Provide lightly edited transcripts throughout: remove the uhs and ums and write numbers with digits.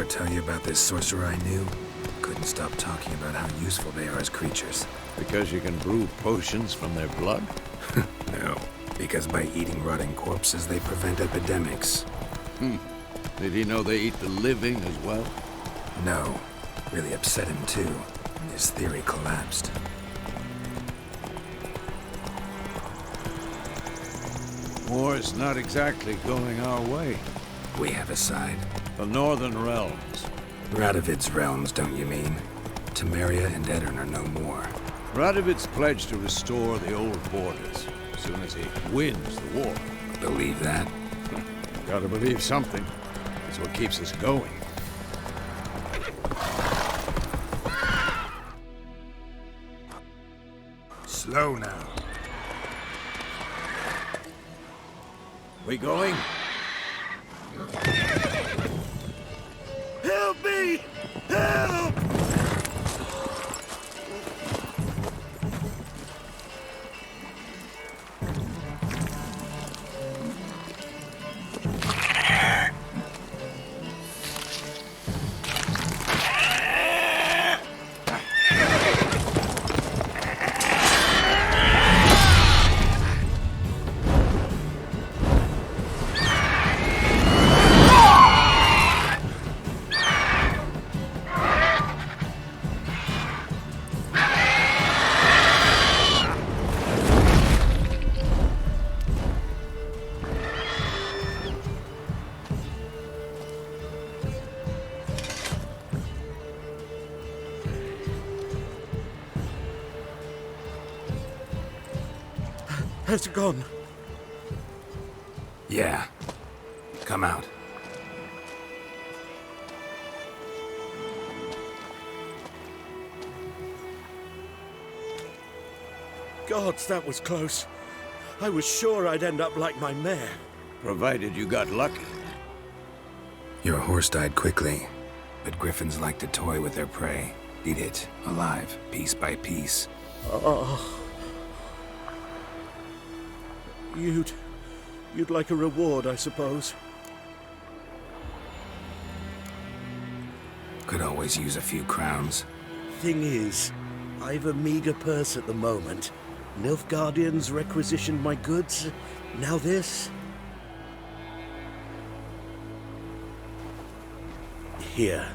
ever tell you about this sorcerer I knew? Couldn't stop talking about how useful they are as creatures. Because you can brew potions from their blood? No, because by eating rotting corpses, they prevent epidemics. Did he know they eat the living as well? No, really upset him too. His theory collapsed. War's not exactly going our way. We have a side. The Northern Realms. Radovid's realms, don't you mean? Temeria and Edirn are no more. Radovid's pledged to restore the old borders as soon as he wins the war. Believe that? Gotta believe something. It's what keeps us going. Slow now. We going? Help me! Help! Has it gone? Yeah. Come out. Gods, that was close. I was sure I'd end up like my mare. Provided you got lucky. Your horse died quickly, but griffins like to toy with their prey. Eat it, alive, piece by piece. Oh. You'd like a reward, I suppose. Could always use a few crowns. Thing is, I've a meager purse at the moment. Nilfgaardians requisitioned my goods. Now this. Here.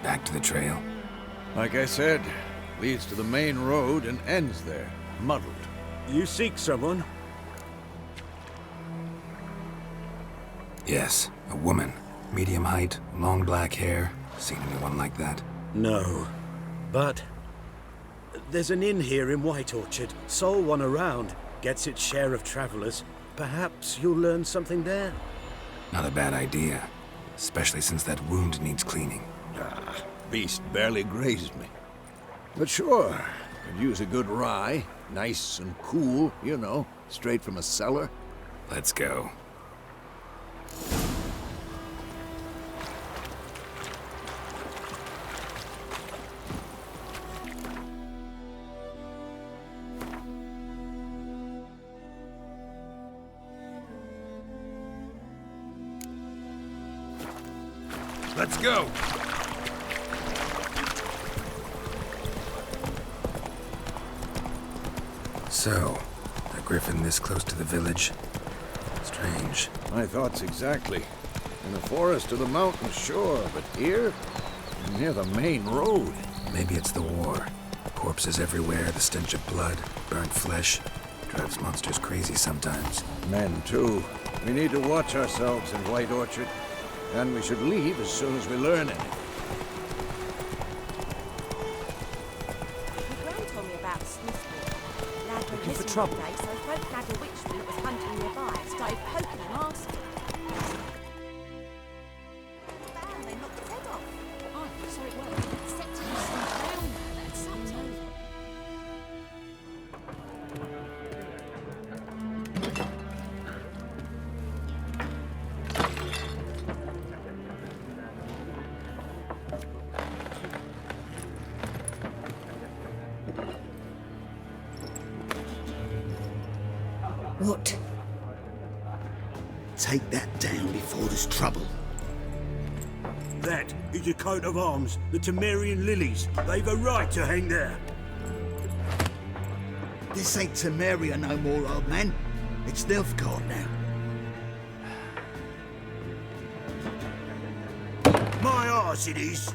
Back to the trail. Like I said, leads to the main road and ends there, muddled. You seek someone? Yes, a woman. Medium height, long black hair. Seen anyone like that? No. But there's an inn here in White Orchard. Sole one around. Gets its share of travelers. Perhaps you'll learn something there? Not a bad idea. Especially since that wound needs cleaning. Beast barely grazed me. But sure, could use a good rye. Nice and cool, you know, straight from a cellar. Let's go. Let's go! So, a griffin this close to the village? Strange. My thoughts exactly. In the forest or the mountains, sure, but here? Near the main road. Maybe it's the war. Corpses everywhere, the stench of blood, burnt flesh. Drives monsters crazy sometimes. Men, too. We need to watch ourselves in White Orchard. And we should leave as soon as we learn anything. Gran told me about Smithfield. Lad was Looking for missing trouble? one day, so folk had a witch that was hunting nearby. Started poking and asking. Bam, they knocked his head off. Oh, so it worked. Except he was still down there. That's something. What? take that down before there's trouble. That is a coat of arms, the Temerian lilies. They've a right to hang there. This ain't Temeria no more, old man. It's Nilfgaard now. My arse it is.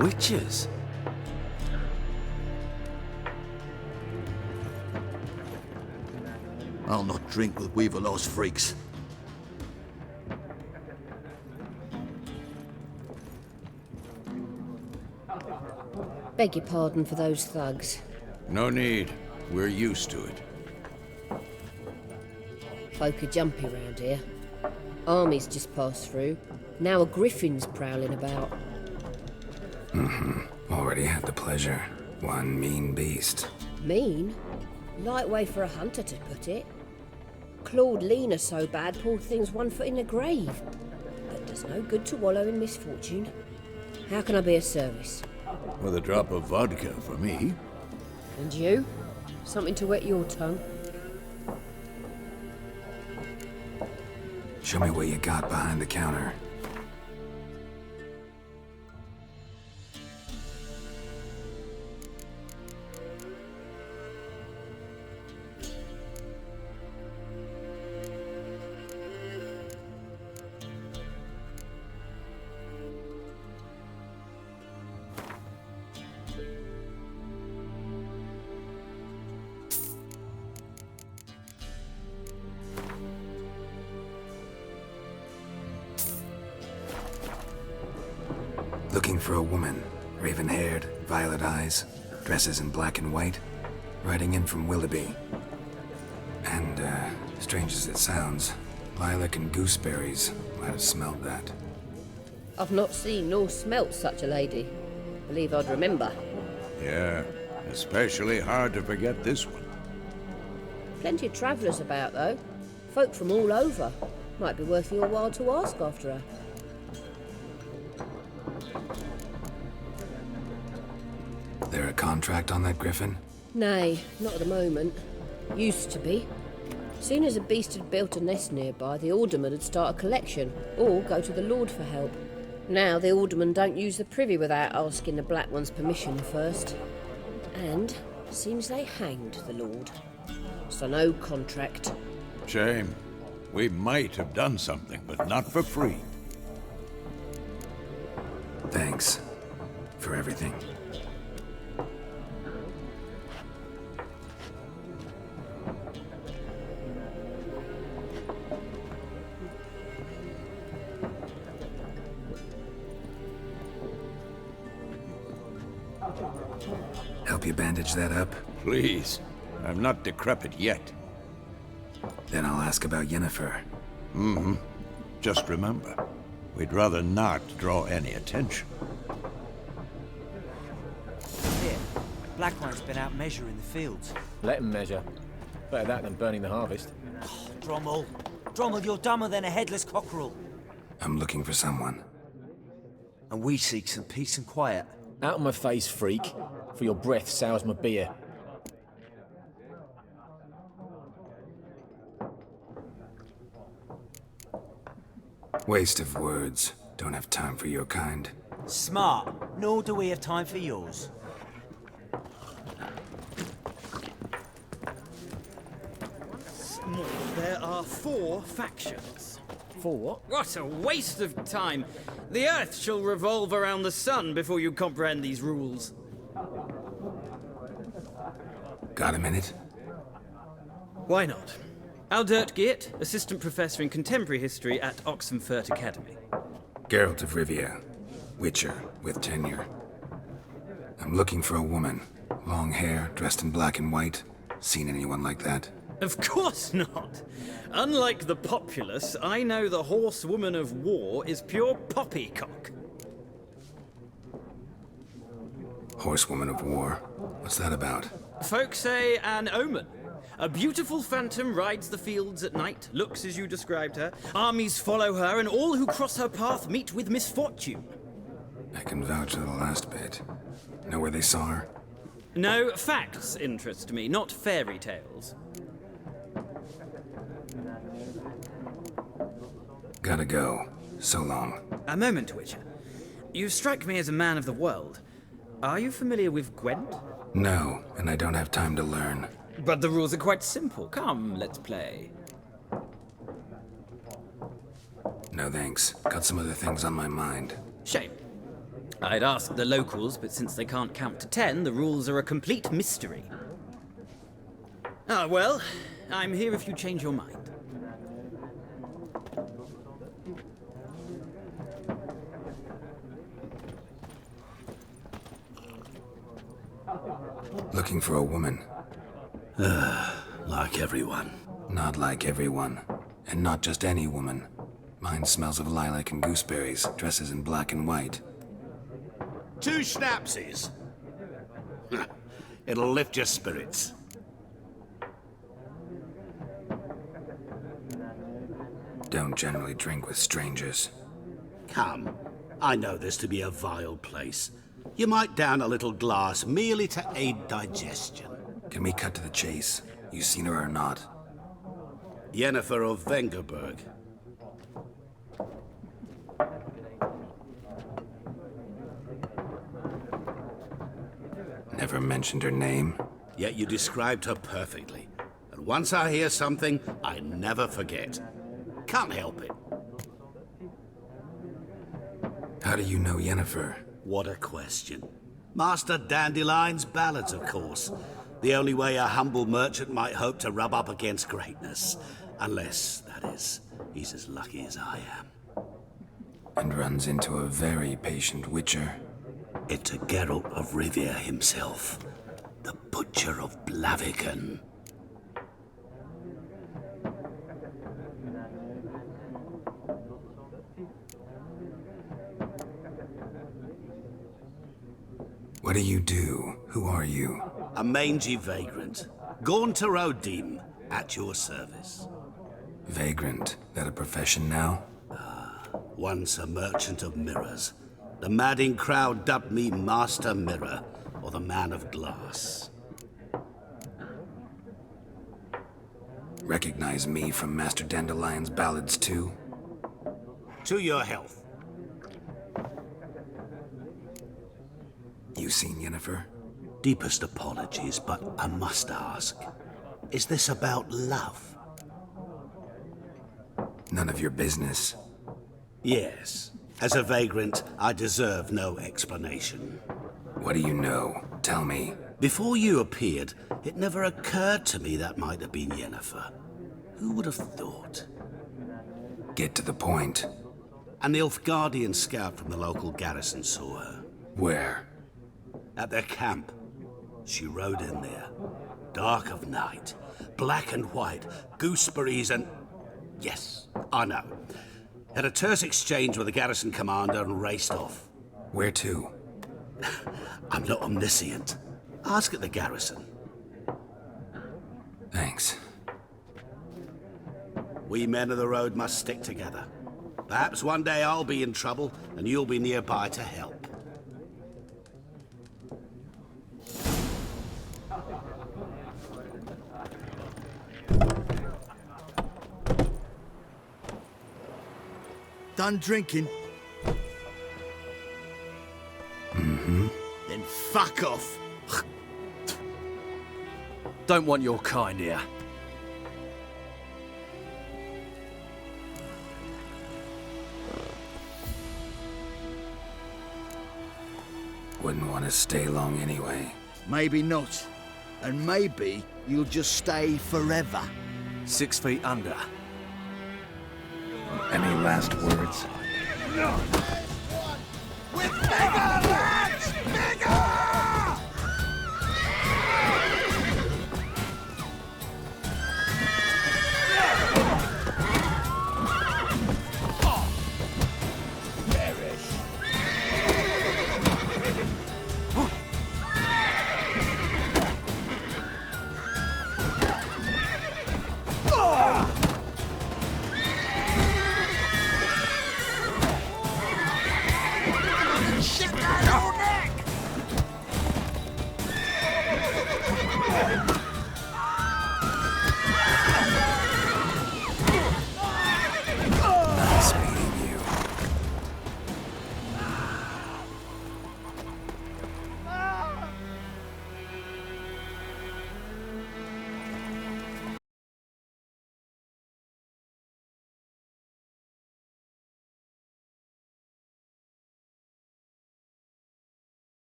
Witches? I'll not drink with Weaverlaw's freaks. Beg your pardon for those thugs. No need. We're used to it. Folk are jumpy round here. Armies just passed through. Now a griffin's prowling about. Already had the pleasure. One mean beast. Mean? Light way for a hunter to put it. Clawed Lena so bad, poor thing's 1 foot in the grave. But does no good to wallow in misfortune. How can I be of service? With a drop of vodka for me. And you? Something to wet your tongue? Show me what you got behind the counter. Looking for a woman. Raven-haired, violet eyes, dresses in black and white. Riding in from Willoughby. And, strange as it sounds, Lilac and Gooseberries might have smelled that. I've not seen nor smelt such a lady. Believe I'd remember. Yeah, especially hard to forget this one. Plenty of travellers about, though. Folk from all over. Might be worth your while to ask after her. There a contract on that griffin? Nay, not at the moment. Used to be. Soon as a beast had built a nest nearby, the alderman would start a collection, or go to the Lord for help. Now the alderman don't use the privy without asking the Black One's permission first. And seems they hanged the Lord. So no contract. Shame. We might have done something, but not for free. Thanks. For everything. Help you bandage that up? Please. I'm not decrepit yet. Then I'll ask about Yennefer. Just remember, we'd rather not draw any attention. Here, Black One's been out measuring the fields. Let him measure. Better that than burning the harvest. Drommel. Drommel, you're dumber than a headless cockerel. I'm looking for someone. And we seek some peace and quiet. Out of my face, freak. For your breath sours my beer. Waste of words. Don't have time for your kind. Smart. Nor do we have time for yours. There are 4 factions. For what? What a waste of time! The Earth shall revolve around the sun before you comprehend these rules. Got a minute? Why not? Aldert Geert, Assistant Professor in Contemporary History at Oxenfurt Academy. Geralt of Rivia. Witcher with tenure. I'm looking for a woman. Long hair, dressed in black and white. Seen anyone like that? Of course not! Unlike the populace, I know the horsewoman of war is pure poppycock. Horsewoman of war. What's that about? Folk say an omen. A beautiful phantom rides the fields at night, looks as you described her. Armies follow her, and all who cross her path meet with misfortune. I can vouch for the last bit. Know where they saw her? No, facts interest me, not fairy tales. Gotta go. So long. A moment, Witcher. You strike me as a man of the world. Are you familiar with Gwent? No, and I don't have time to learn. But the rules are quite simple. Come, let's play. No thanks. Got some other things on my mind. Shame. I'd ask the locals, but since they can't count to 10, the rules are a complete mystery. Ah, well, I'm here if you change your mind. Looking for a woman. Like everyone. Not like everyone. And not just any woman. Mine smells of lilac and gooseberries, dresses in black and white. 2 schnapsies. It'll lift your spirits. Don't generally drink with strangers. Come, I know this to be a vile place. You might down a little glass merely to aid digestion. Can we cut to the chase? You seen her or not? Yennefer of Vengerberg. Never mentioned her name? Yet you described her perfectly. And once I hear something, I never forget. Can't help it. How do you know Yennefer? What a question. Master Dandelion's ballads, of course. The only way a humble merchant might hope to rub up against greatness. Unless, that is, he's as lucky as I am. And runs into a very patient witcher. It's a Geralt of Rivia himself. The Butcher of Blaviken. What do you do? Who are you? A mangy vagrant. Gone to Rodim, at your service. Vagrant? That a profession now? Once a merchant of mirrors. The madding crowd dubbed me Master Mirror, or the Man of Glass. Recognize me from Master Dandelion's ballads too? To your health. You seen Yennefer? Deepest apologies, but I must ask. Is this about love? None of your business. Yes. As a vagrant, I deserve no explanation. What do you know? Tell me. Before you appeared, it never occurred to me that might have been Yennefer. Who would have thought? Get to the point. An Nilfgaardian scout from the local garrison saw her. Where? At their camp. She rode in there. Dark of night. Black and white. Gooseberries and... Yes, I know. Had a terse exchange with the garrison commander and raced off. Where to? I'm not omniscient. Ask at the garrison. Thanks. We men of the road must stick together. Perhaps one day I'll be in trouble and you'll be nearby to help. Done drinking? Mm-hmm. Then fuck off. Don't want your kind here. Wouldn't want to stay long anyway. Maybe not. And maybe you'll just stay forever. 6 feet under. Any last words? With bigger lads! Bigger!